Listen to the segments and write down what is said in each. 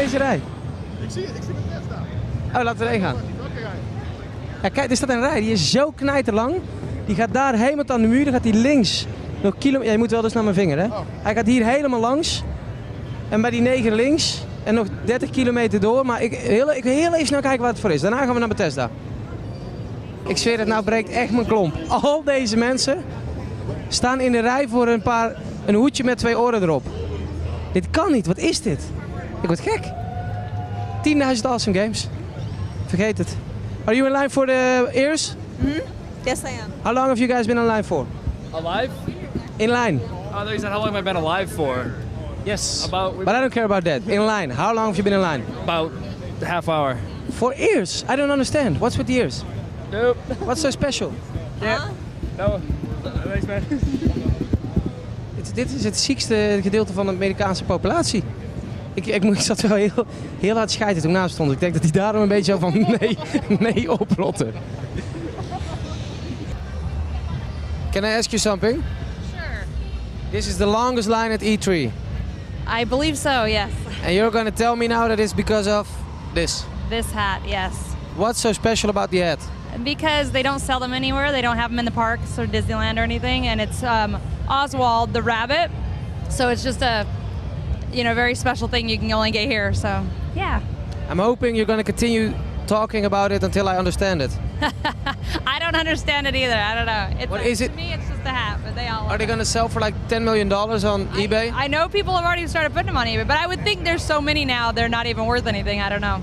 deze rij? Ik zie Bethesda. Oh, laten we erheen gaan. Ja, kijk, er staat een rij, die is zo knijterlang. Die gaat daar helemaal aan de muur, dan gaat hij links. Nog kilometer. Ja, je moet wel dus naar mijn vinger, hè? Oh. Hij gaat hier helemaal langs. En bij die 9 links. En nog 30 kilometer door. Maar ik wil heel even snel kijken wat het voor is. Daarna gaan we naar Bethesda. Ik zweer het, nou breekt echt mijn klomp. Al deze mensen staan in de rij voor een hoedje met 2 oren erop. Dit kan niet, wat is dit? Ik word gek. 10.000 awesome games. Vergeet het. Are you in line for the ears? Yes, I am. How long have you guys been in line for? Alive? In line. Oh, they said how long have I been alive for? Yes. About But I don't care about that. In line. How long have you been in line? about a half hour. For ears. I don't understand. What's with the ears? Nope. What's so special? Yeah. No. Thanks, man. Dit is het ziekste gedeelte van de Amerikaanse populatie. Ik zat wel heel hard scheiden toen ik naast stond. Ik denk dat hij daarom een beetje zo van nee oprotte. Can I ask you something? Sure. This is the longest line at E3. I believe so, yes. And you're going to tell me now that it's because of this. This hat, yes. What's so special about the hat? Because they don't sell them anywhere. They don't have them in the parks or Disneyland or anything. And it's Oswald the rabbit. So it's just a, very special thing you can only get here. So, yeah. I'm hoping you're going to continue talking about it until I understand it. I don't understand it either. I don't know. What is it? To me, it's just a hat, but they all Are they going to sell for like $10 million on eBay? I know people have already started putting them on eBay, but I would think there's so many now, they're not even worth anything. I don't know.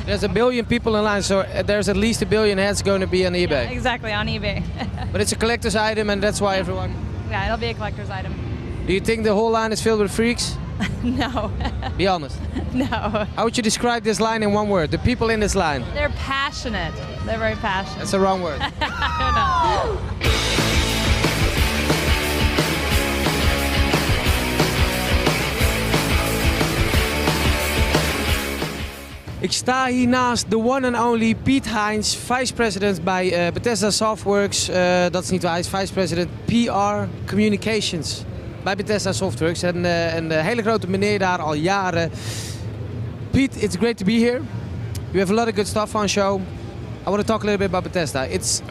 There's 1 billion people in line, so there's at least 1 billion hats going to be on eBay. Yeah, exactly, on eBay. But it's a collector's item, and that's why everyone... Yeah, it'll be a collector's item. Do you think the whole line is filled with freaks? No. Be honest. No. How would you describe this line in one word? The people in this line. They're passionate. They're very passionate. That's the wrong word. I don't know. Ik sta hier naast the one and only Pete Hines, vice-president bij Bethesda Softworks. Dat is niet waar, hij is vice-president PR Communications bij Bethesda Softworks. En een hele grote meneer daar al jaren. Pete, it's great to be here. You have a lot of good stuff on show. I want to talk a little bit about Bethesda. It's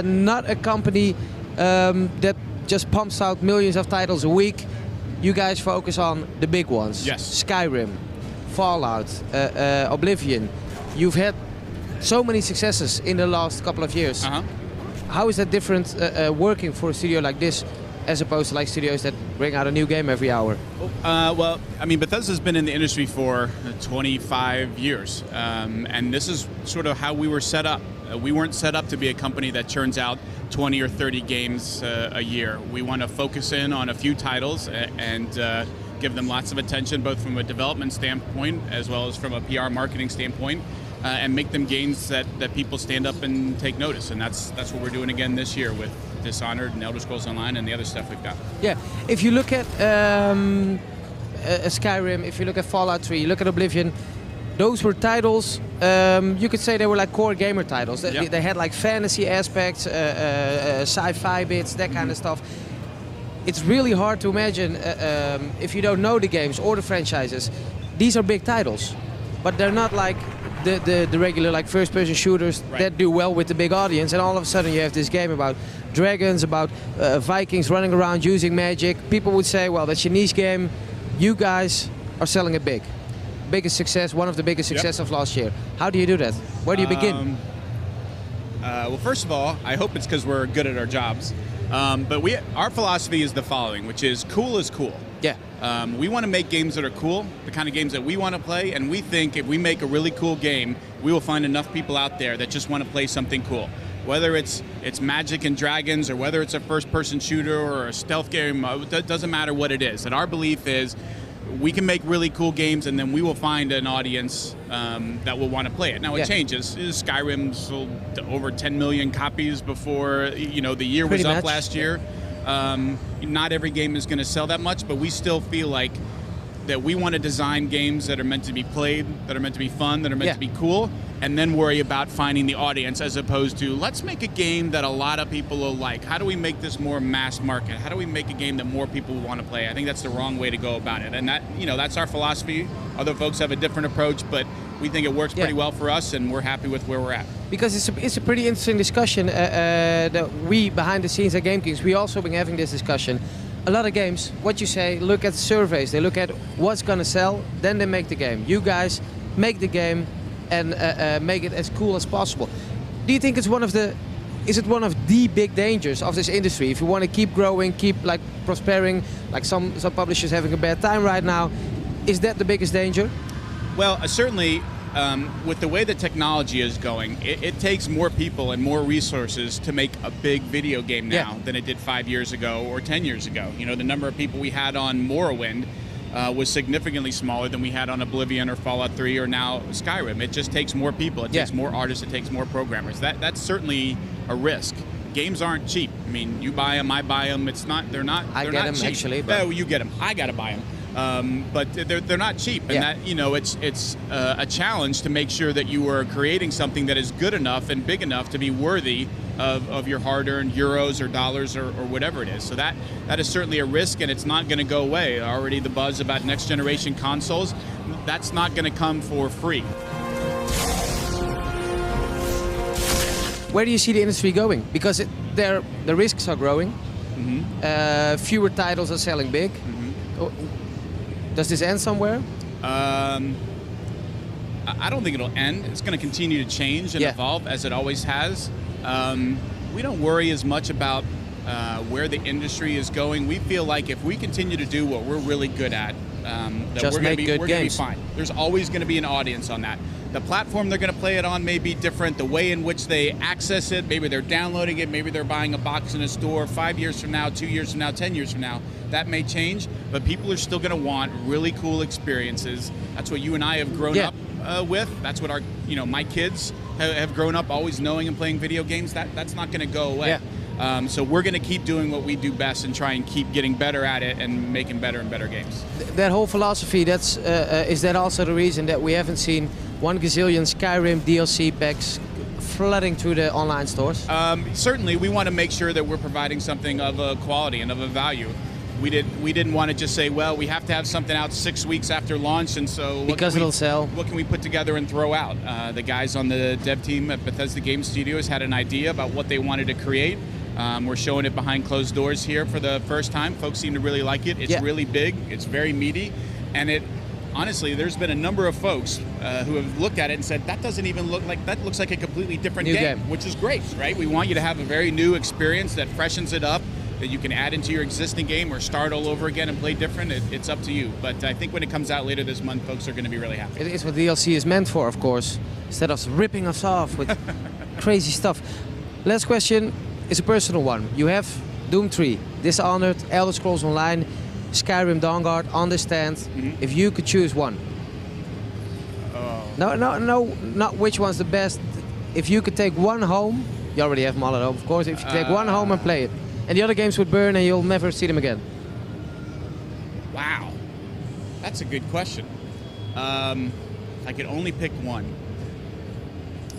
not a company that just pumps out millions of titles a week. You guys focus on the big ones. Yes. Skyrim, Fallout, Oblivion. You've had so many successes in the last couple of years. How is that different working for a studio like this as opposed to like studios that bring out a new game every hour? Well, I mean, Bethesda's been in the industry for 25 years, and this is sort of how we were set up. We weren't set up to be a company that churns out 20 or 30 games a year. We want to focus in on a few titles and give them lots of attention, both from a development standpoint as well as from a PR marketing standpoint, and make them games that people stand up and take notice. And that's what we're doing again this year with Dishonored and Elder Scrolls Online and the other stuff we've got. Yeah, if you look at Skyrim, if you look at Fallout 3, you look at Oblivion, those were titles, you could say they were like core gamer titles. They had like fantasy aspects, sci-fi bits, that kind of stuff. It's really hard to imagine if you don't know the games or the franchises. These are big titles, but they're not like the regular like first-person shooters that do well with the big audience. And all of a sudden you have this game about dragons, about Vikings running around using magic. People would say, well, that's your niche game. You guys are selling it big. Biggest success, one of the biggest success of last year. How do you do that? Where do you begin? Well, first of all, I hope it's because we're good at our jobs. But our philosophy is the following, which is cool is cool. Yeah. We want to make games that are cool, the kind of games that we want to play, and we think if we make a really cool game, we will find enough people out there that just want to play something cool. Whether it's magic and dragons, or whether it's a first-person shooter or a stealth game, it doesn't matter what it is. And our belief is we can make really cool games, and then we will find an audience that will want to play it. Now, it changes. Skyrim sold over 10 million copies before the year was up last year. Not every game is going to sell that much, but we still feel like that we want to design games that are meant to be played, that are meant to be fun, that are meant to be cool, and then worry about finding the audience as opposed to let's make a game that a lot of people will like. How do we make this more mass market? How do we make a game that more people want to play? I think that's the wrong way to go about it. And that, that's our philosophy. Other folks have a different approach, but we think it works pretty well for us, and we're happy with where we're at. Because it's a pretty interesting discussion that we behind the scenes at Game Kings, we also been having this discussion. A lot of games, what you say, look at surveys, they look at what's gonna sell, then they make the game. You guys make the game and make it as cool as possible. Do you think is it one of the big dangers of this industry? If you want to keep growing, keep like prospering, like some publishers having a bad time right now, is that the biggest danger? Well, certainly with the way the technology is going, it takes more people and more resources to make a big video game now than it did 5 years ago or 10 years ago. The number of people we had on Morrowind was significantly smaller than we had on Oblivion or Fallout 3 or now Skyrim. It just takes more people. It takes more artists. It takes more programmers. That's certainly a risk. Games aren't cheap. I mean, you buy them, I buy them. They're not. I get them cheap. actually. No, you get them. I gotta buy them. But they're not cheap, and that it's a challenge to make sure that you are creating something that is good enough and big enough to be worthy of your hard-earned euros or dollars or whatever it is. So that is certainly a risk, and it's not going to go away. Already the buzz about next-generation consoles, that's not going to come for free. Where do you see the industry going? Because the risks are growing. Mm-hmm. Fewer titles are selling big. Mm-hmm. Does this end somewhere? I don't think it'll end. It's going to continue to change and evolve as it always has. We don't worry as much about where the industry is going. We feel like if we continue to do what we're really good at, that we're going to be fine. There's always going to be an audience on that. The platform they're going to play it on may be different. The way in which they access it, maybe they're downloading it, maybe they're buying a box in a store 5 years from now, 2 years from now, 10 years from now. That may change, but people are still going to want really cool experiences. That's what you and I have grown up with. That's what my kids have grown up always knowing and playing video games. That's not going to go away. So we're going to keep doing what we do best and try and keep getting better at it and making better and better games. That whole philosophy, is that also the reason that we haven't seen 1 gazillion Skyrim DLC packs flooding through the online stores? Certainly, we want to make sure that we're providing something of a quality and of a value. We didn't want to just say, well, we have to have something out 6 weeks after launch, and so because it'll sell. What can we put together and throw out? The guys on the dev team at Bethesda Game Studios had an idea about what they wanted to create. We're showing it behind closed doors here for the first time. Folks seem to really like it. It's really big. It's very meaty, and honestly, there's been a number of folks who have looked at it and said, that doesn't even look like, that looks like a completely different game, which is great, right? We want you to have a very new experience that freshens it up, that you can add into your existing game or start all over again and play different. It's up to you. But I think when it comes out later this month, folks are going to be really happy. It is what DLC is meant for, of course, instead of ripping us off with crazy stuff. Last question is a personal one. You have Doom 3, Dishonored, Elder Scrolls Online, Skyrim Dawnguard on the stand. If you could choose one. No, not which one's the best. If you could take one home, you already have them all at home, of course. If you take one home and play it, and the other games would burn and you'll never see them again. Wow, that's a good question. If I could only pick one.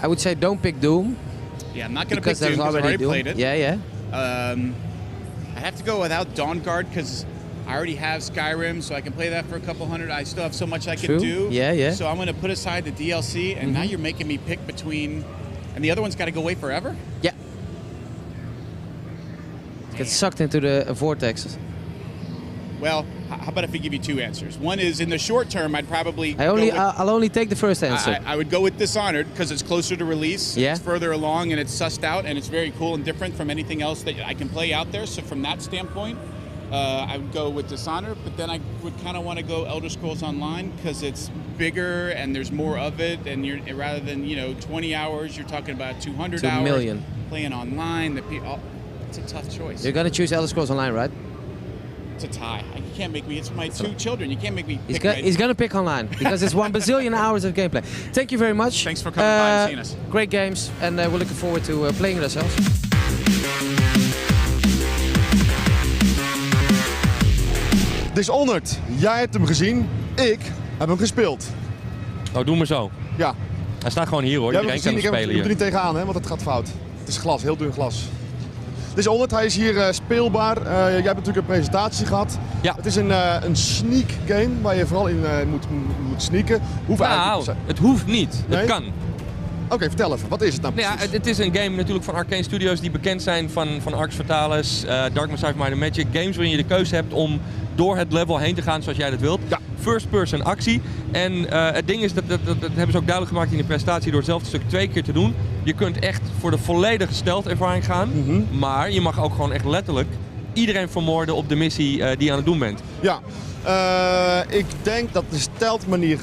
I would say don't pick Doom. Yeah, I'm not going to pick Doom because I've already played it. Yeah. I have to go without Dawnguard because I already have Skyrim, so I can play that for a couple hundred. I still have so much I can do. Yeah. So I'm going to put aside the DLC, and now you're making me pick between... And the other one's got to go away forever? Yeah. Get sucked into the vortex. Well, how about if I give you two answers? One is, in the short term, I'd probably... I'll only take the first answer. I would go with Dishonored because it's closer to release. Yeah. It's further along and it's sussed out and it's very cool and different from anything else that I can play out there. So from that standpoint, I would go with Dishonored, but then I would kind of want to go Elder Scrolls Online because it's bigger and there's more of it, and you're rather than 20 hours, you're talking about 200 2 hours million. Playing online. It's a tough choice. You're gonna choose Elder Scrolls Online, right? It's a tie. You can't make me. It's my two children. You can't make me. He's gonna pick online because it's 1 bazillion hours of gameplay. Thank you very much. Thanks for coming by and seeing us. Great games, and we're looking forward to playing it ourselves. Dishonored, jij hebt hem gezien, ik heb hem gespeeld. Nou, doe maar zo. Ja. Hij staat gewoon hier hoor, Jij iedereen hebt hem kan hem gezien, ik spelen heb er hier. niet tegenaan, hè, want het gaat fout. Het is glas, heel dun glas. Dishonored, hij is hier speelbaar. Jij hebt natuurlijk een presentatie gehad. Ja. Het is een sneak game waar je vooral in moet sneaken. Hoeveel Nou, het hoeft niet. Nee? Het kan. Oké, vertel even, wat is het nou Nou precies? ja, het is een game natuurlijk van Arcane Studios die bekend zijn van Arx Fatalis, Dark Messiah, Might and Magic. Games waarin je de keuze hebt om door het level heen te gaan zoals jij dat wilt. Ja. First person actie. En het ding is, dat hebben ze ook duidelijk gemaakt in de presentatie door hetzelfde stuk 2 keer te doen. Je kunt echt voor de volledige stealth ervaring gaan. Maar je mag ook gewoon echt letterlijk iedereen vermoorden op de missie die je aan het doen bent. Ja, ik denk dat de stealth manier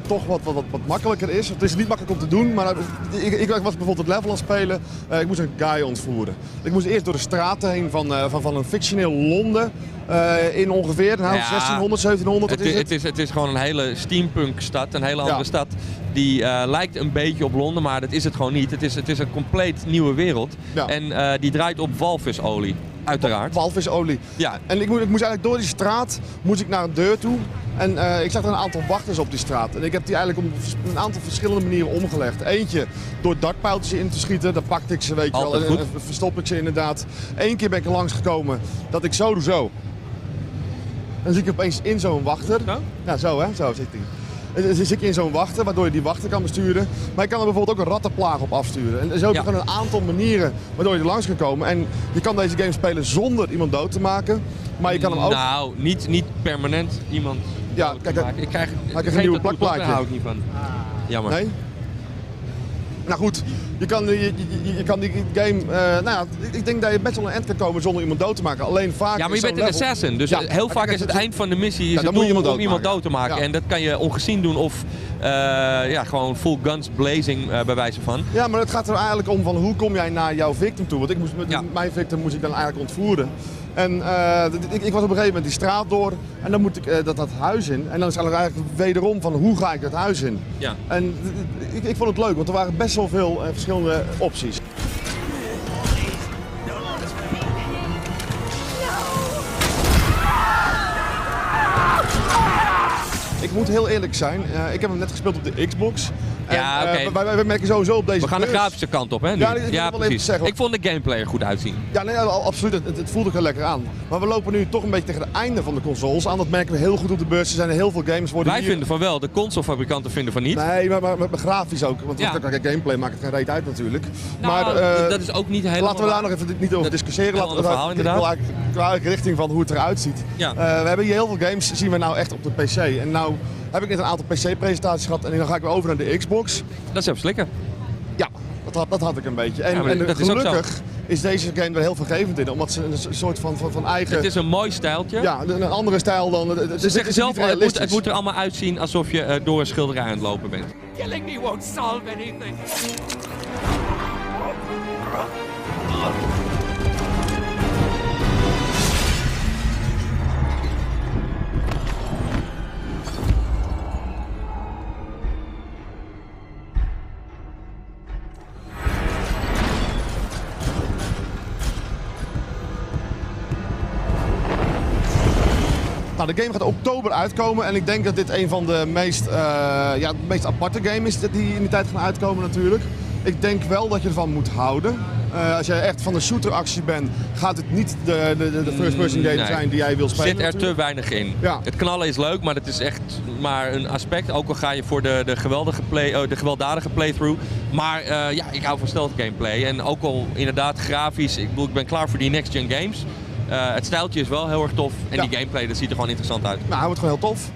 toch wat makkelijker is. Het is niet makkelijk om te doen, maar ik was bijvoorbeeld het level aan het spelen. Ik moest een guy ontvoeren. Ik moest eerst door de straten heen van een fictioneel Londen. In ongeveer 1600, 1700. Het is gewoon een hele steampunk stad, een hele andere stad. Die lijkt een beetje op Londen, maar dat is het gewoon niet. Het is een compleet nieuwe wereld. Ja. En die draait op walvisolie, uiteraard. Walvisolie. Ja. En ik moest eigenlijk door die straat naar een deur toe. En ik zag er een aantal wachters op die straat. En ik heb die eigenlijk op een aantal verschillende manieren omgelegd. Eentje door dartpijltjes in te schieten. Daar pakte ik ze, weet je wel. Altijd goed. En verstop ik ze inderdaad. Eén keer ben ik er langs gekomen dat ik zo doe zo. Dan zie ik opeens in zo'n wachter. Zo? Ja, zo hè. Zo zit hij. Dan zit ik in zo'n wachter, waardoor je die wachter kan besturen. Maar je kan er bijvoorbeeld ook een rattenplaag op afsturen. En zo heb je gewoon een aantal manieren waardoor je er langs kan komen. En je kan deze game spelen zonder iemand dood te maken. Maar je kan hem ook... Nou, niet permanent iemand dood te maken. Ik krijg een nieuwe plakplaatje. Daar hou ik niet van. Jammer. Nee? Nou goed, je kan die game... ik denk dat je best wel een eind kan komen zonder iemand dood te maken. Alleen vaak Ja, maar je bent een assassin, dus heel vaak is het eind van de missie het doel om iemand dood te maken. Ja. En dat kan je ongezien doen of gewoon full guns blazing bij wijze van. Ja, maar het gaat er eigenlijk om van hoe kom jij naar jouw victim toe. Want mijn victim moest ik dan eigenlijk ontvoeren. En ik was op een gegeven moment die straat door en dan moet ik dat huis in. En dan is het eigenlijk wederom van hoe ga ik dat huis in. Ja. En ik vond het leuk, want er waren best wel veel verschillende opties. Ik moet heel eerlijk zijn, ik heb hem net gespeeld op de Xbox. Ja, oké. Wij merken sowieso op deze We gaan de beurs- grafische kant op, hè? Nu. Ja, ik wil wel even precies. zeggen. Ik vond de gameplay er goed uitzien. Ja, nee, absoluut. Het voelt ook heel lekker aan. Maar we lopen nu toch een beetje tegen het einde van de consoles aan. Dat merken we heel goed op de beurs. Er zijn er heel veel games worden Wij hier... vinden van wel, de consolefabrikanten vinden van niet. Nee, maar grafisch ook. Want Ja. gameplay maakt het geen reet uit natuurlijk. Nou, maar dat is ook niet helemaal... laten we daar nog even niet over discussiëren. Een ander verhaal, ik wil inderdaad. eigenlijk richting van hoe het eruit ziet. Ja. We hebben hier heel veel games, zien we nou echt op de PC. En nou heb ik net een aantal PC-presentaties gehad en dan ga ik weer over naar de Xbox. Dat is even slikken. Ja, dat had ik een beetje. En, Ja, maar en dat is ook zo. gelukkig is deze game er heel vergevend in. Omdat ze een soort van eigen... Het is een mooi stijltje. Ja, een andere stijl dan... Ze zeggen zelf, niet het realistisch. moet er allemaal uitzien alsof je door een schilderij aan het lopen bent. Killing me won't solve anything. Nou, de game gaat oktober uitkomen en ik denk dat dit een van de meest aparte games is die in die tijd gaan uitkomen natuurlijk. Ik denk wel dat je ervan moet houden. Als jij echt van de shooteractie bent, gaat het niet de first-person game zijn die jij wil spelen. Zit er te weinig in. Ja. Het knallen is leuk, maar het is echt maar een aspect. Ook al ga je voor de gewelddadige playthrough. Maar ik hou van stealth gameplay. En ook al inderdaad grafisch, ik ben klaar voor die next-gen games. Het stijltje is wel heel erg tof en die gameplay dat ziet er gewoon interessant uit. Nou, hij wordt gewoon heel tof.